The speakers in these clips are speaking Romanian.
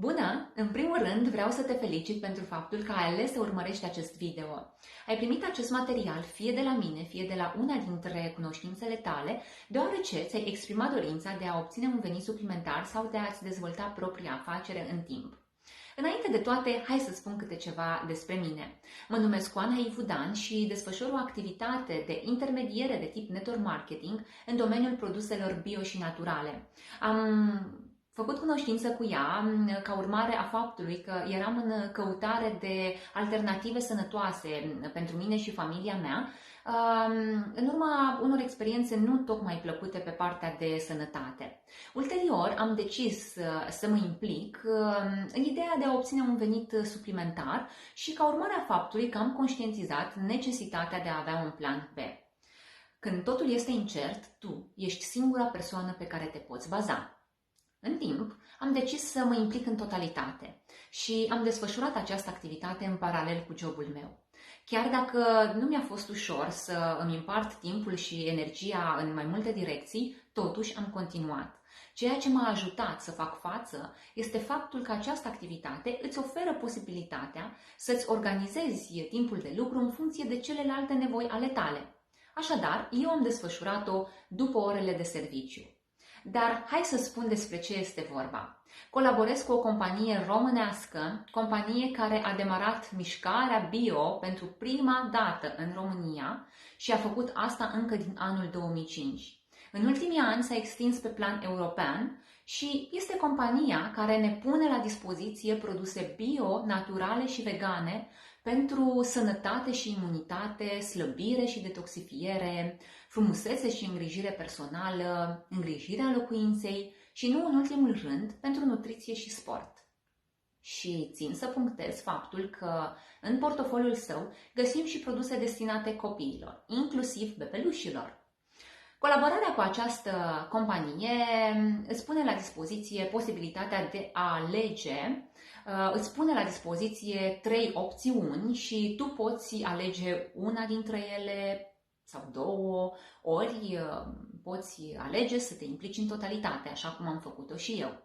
Bună! În primul rând vreau să te felicit pentru faptul că ai ales să urmărești acest video. Ai primit acest material fie de la mine, fie de la una dintre cunoștințele tale, deoarece ți-ai exprimat dorința de a obține un venit suplimentar sau de a-ți dezvolta propria afacere în timp. Înainte de toate, hai să spun câte ceva despre mine. Mă numesc Oana Ivudan și desfășor o activitate de intermediere de tip network marketing în domeniul produselor bio și naturale. Am făcut cunoștință cu ea ca urmare a faptului că eram în căutare de alternative sănătoase pentru mine și familia mea, în urma unor experiențe nu tocmai plăcute pe partea de sănătate. Ulterior am decis să mă implic în ideea de a obține un venit suplimentar și ca urmare a faptului că am conștientizat necesitatea de a avea un plan B. Când totul este incert, tu ești singura persoană pe care te poți baza. În timp, am decis să mă implic în totalitate și am desfășurat această activitate în paralel cu jobul meu. Chiar dacă nu mi-a fost ușor să îmi împart timpul și energia în mai multe direcții, totuși am continuat. Ceea ce m-a ajutat să fac față este faptul că această activitate îți oferă posibilitatea să-ți organizezi timpul de lucru în funcție de celelalte nevoi ale tale. Așadar, eu am desfășurat-o după orele de serviciu. Dar hai să spun despre ce este vorba. Colaborez cu o companie românească, companie care a demarat mișcarea bio pentru prima dată în România și a făcut asta încă din anul 2005. În ultimii ani s-a extins pe plan european și este compania care ne pune la dispoziție produse bio, naturale și vegane pentru sănătate și imunitate, slăbire și detoxifiere, frumusețe și îngrijire personală, îngrijirea locuinței și nu în ultimul rând pentru nutriție și sport. Și țin să punctez faptul că în portofoliul său găsim și produse destinate copiilor, inclusiv bebelușilor. Colaborarea cu această companie îți pune la dispoziție posibilitatea de a alege, îți pune la dispoziție 3 opțiuni și tu poți alege una dintre ele sau două, ori poți alege să te implici în totalitate, așa cum am făcut-o și eu.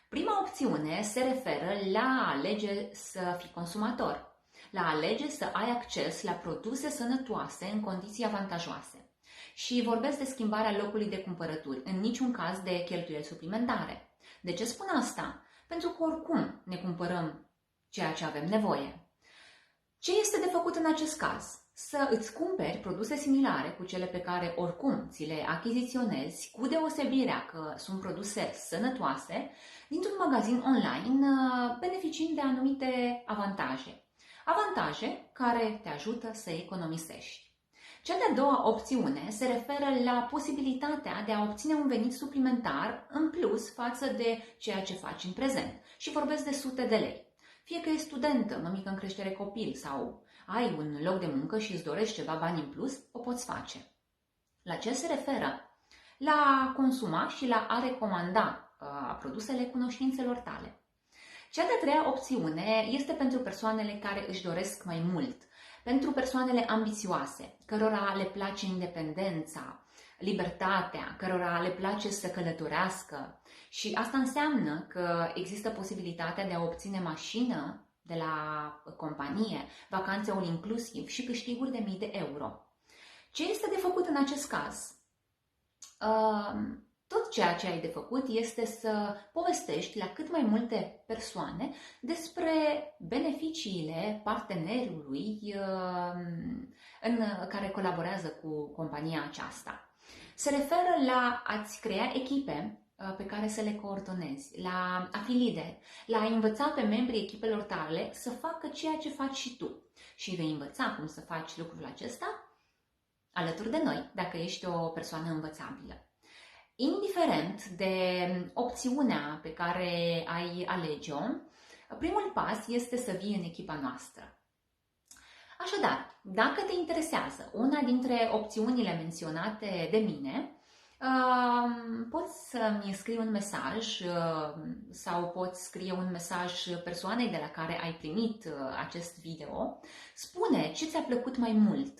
Prima opțiune se referă la a alege să fii consumator, la a alege să ai acces la produse sănătoase în condiții avantajoase. Și vorbesc de schimbarea locului de cumpărături, în niciun caz de cheltuieli suplimentare. De ce spun asta? Pentru că oricum ne cumpărăm ceea ce avem nevoie. Ce este de făcut în acest caz? Să îți cumperi produse similare cu cele pe care oricum ți le achiziționezi, cu deosebirea că sunt produse sănătoase, dintr-un magazin online, beneficiind de anumite avantaje. Avantaje care te ajută să economisești. Cea de-a doua opțiune se referă la posibilitatea de a obține un venit suplimentar în plus față de ceea ce faci în prezent. Și vorbesc de sute de lei. Fie că ești studentă, mămică în creștere copil sau ai un loc de muncă și îți dorești ceva bani în plus, o poți face. La ce se referă? La a consuma și la a recomanda produsele cunoștințelor tale. Cea de-a treia opțiune este pentru persoanele care își doresc mai mult, pentru persoanele ambițioase, cărora le place independența, libertatea, cărora le place să călătorească. Și asta înseamnă că există posibilitatea de a obține mașină de la companie, vacanțe all inclusiv și câștiguri de mii de euro. Ce este de făcut în acest caz? Tot ceea ce ai de făcut este să povestești la cât mai multe persoane despre beneficiile partenerului în care colaborează cu compania aceasta. Se referă la a-ți crea echipe pe care să le coordonezi, la a fi lider, la a învăța pe membrii echipelor tale să facă ceea ce faci și tu. Și vei învăța cum să faci lucrul acesta alături de noi, dacă ești o persoană învățabilă. Indiferent de opțiunea pe care ai alege-o, primul pas este să vii în echipa noastră. Așadar, dacă te interesează una dintre opțiunile menționate de mine, poți să-mi scrii un mesaj sau poți scrie un mesaj persoanei de la care ai primit acest video. Spune ce ți-a plăcut mai mult,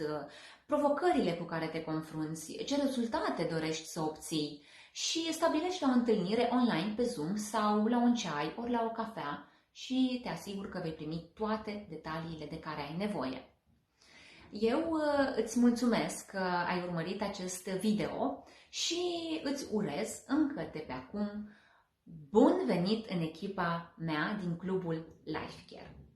provocările cu care te confrunți, ce rezultate dorești să obții și stabilești o întâlnire online pe Zoom sau la un ceai ori la o cafea și te asigur că vei primi toate detaliile de care ai nevoie. Eu îți mulțumesc că ai urmărit acest video și îți urez încă de pe acum bun venit în echipa mea din clubul Life Care.